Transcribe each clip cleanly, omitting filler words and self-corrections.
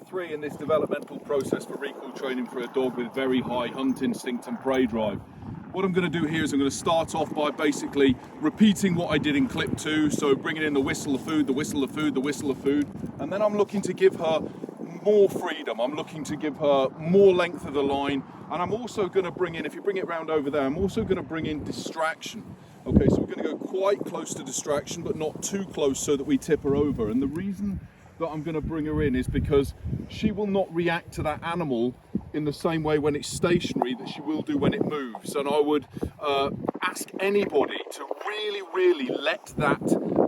3 in this developmental process for recall training for a dog with very high hunt instinct and prey drive. What I'm going to do here is I'm going to start off by basically repeating what I did in clip 2, so bringing in the whistle of food, the whistle of food, the whistle of food, and then I'm looking to give her more freedom. I'm looking to give her more length of the line, and I'm also going to bring in, if you bring it round over there, I'm also going to bring in distraction. Okay, so we're going to go quite close to distraction, but not too close so that we tip her over. And the reason that I'm going to bring her in is because she will not react to that animal in the same way when it's stationary that she will do when it moves. And I would ask anybody to really let that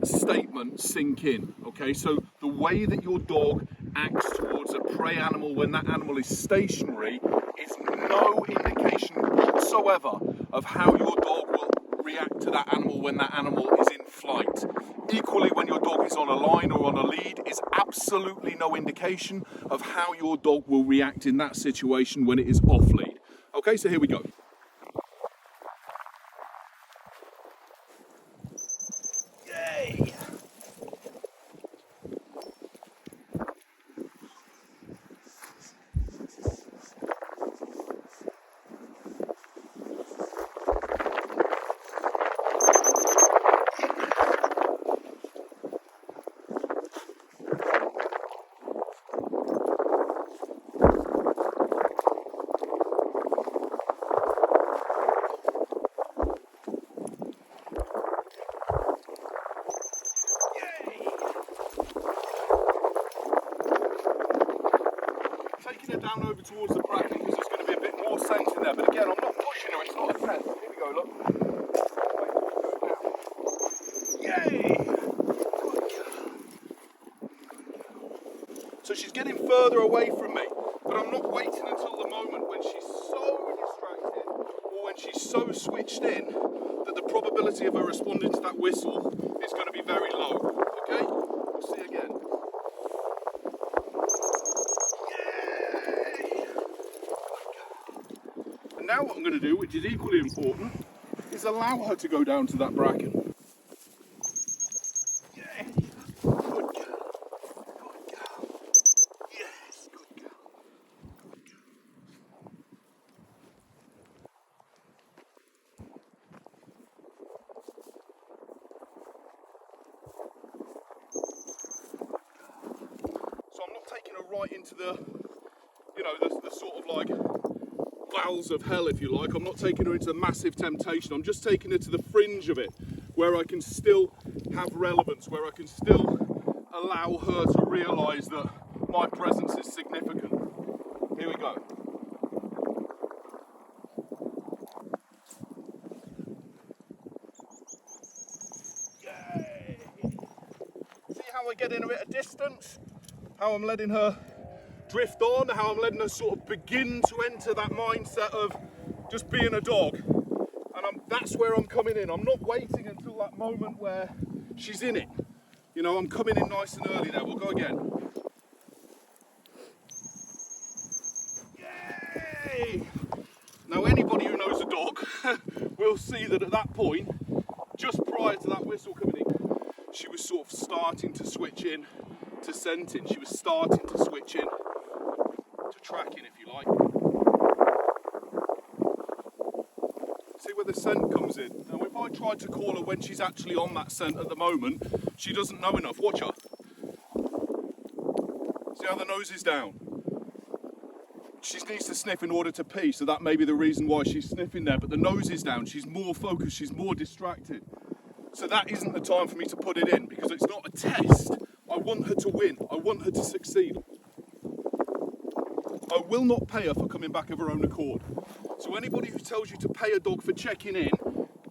statement sink in. Okay, so the way that your dog acts towards a prey animal when that animal is stationary is no indication whatsoever of how your dog will react to that animal when that animal is in flight. Equally, when your dog is on a line or on a lead, is absolutely no indication of how your dog will react in that situation when it is off lead. Okay, so here we go. Yay! Taking her down over towards the bracken because there's going to be a bit more scent in there, but again, I'm not pushing her, it's not a test. Here we go, look. Yay! So she's getting further away from me, but I'm not waiting until the moment when she's so distracted or when she's so switched in that the probability of her responding to that whistle is going to be very low. Okay? We'll see again. Now what I'm going to do, which is equally important, is allow her to go down to that bracken. Yay! Good girl. Good girl. Yes, good girl. Good girl. So I'm not taking her right into the, the sort of like bowels of hell, if you like. I'm not taking her into massive temptation. I'm just taking her to the fringe of it, where I can still have relevance, where I can still allow her to realise that my presence is significant. Here we go. Yay! See how I get in her at a distance? How I'm letting her drift on, how I'm letting her sort of begin to enter that mindset of just being a dog. And that's where I'm coming in. I'm not waiting until that moment where she's in it. I'm coming in nice and early there. We'll go again. Yay! Now anybody who knows a dog will see that at that point, just prior to that whistle coming in, she was sort of starting to switch in to scenting. She was starting to switch in to tracking, if you like. See where the scent comes in. Now if I try to call her when she's actually on that scent at the moment, she doesn't know enough. Watch her. See how the nose is down? She needs to sniff in order to pee, so that may be the reason why she's sniffing there, but the nose is down, she's more focused, she's more distracted. So that isn't the time for me to put it in, because it's not a test. I want her to win, I want her to succeed. I will not pay her for coming back of her own accord. So anybody who tells you to pay a dog for checking in,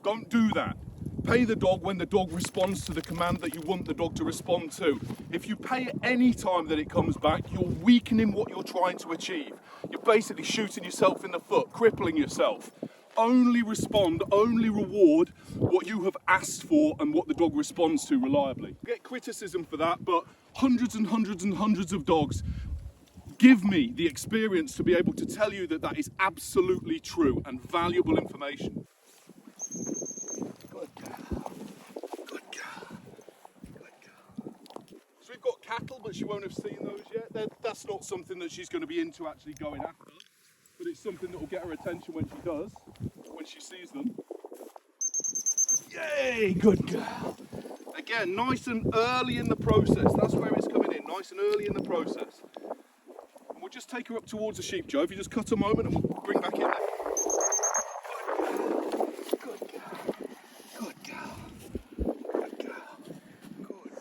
don't do that. Pay the dog when the dog responds to the command that you want the dog to respond to. If you pay it any time that it comes back, you're weakening what you're trying to achieve. You're basically shooting yourself in the foot, crippling yourself. Only respond, only reward what you have asked for and what the dog responds to reliably. I get criticism for that, but hundreds and hundreds and hundreds of dogs give me the experience to be able to tell you that that is absolutely true and valuable information. Good girl. Good girl. Good girl. So we've got cattle, but she won't have seen those yet. That's not something that she's going to be into actually going after, but it's something that will get her attention when she does, when she sees them. Yay, good girl. Again, nice and early in the process. That's where it's coming in, nice and early in the process. And we'll just take her up towards the sheep, Joe. If you just cut a moment and we'll bring back in there. Good girl. Good girl. Good girl. Good girl. Good.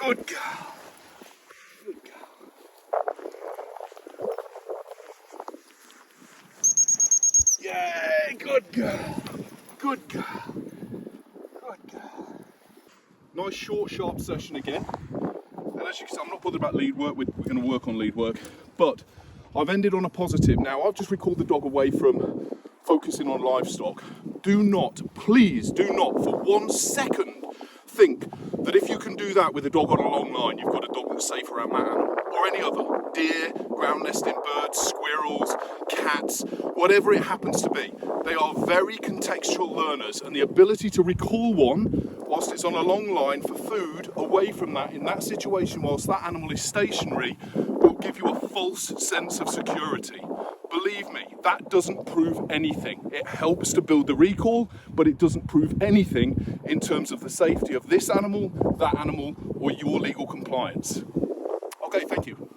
Good girl. Good girl, yay! Good girl. Good girl. Yay! Good girl. Good girl. Good girl. Nice short, sharp session again. And as you can see, I'm not bothered about lead work. We're going to work on lead work. But I've ended on a positive. Now, I've just recalled the dog away from focusing on livestock. Do not, please do not, for 1 second, think that if you can do that with a dog on a long line, you've got a dog that's safe around that animal, or any other deer, ground nesting birds, squirrels, cats, whatever it happens to be. They are very contextual learners, and the ability to recall one whilst it's on a long line for food away from that in that situation whilst that animal is stationary will give you a false sense of security. Believe me, that doesn't prove anything. It helps to build the recall, but it doesn't prove anything in terms of the safety of this animal, that animal, or your legal compliance. Okay, thank you.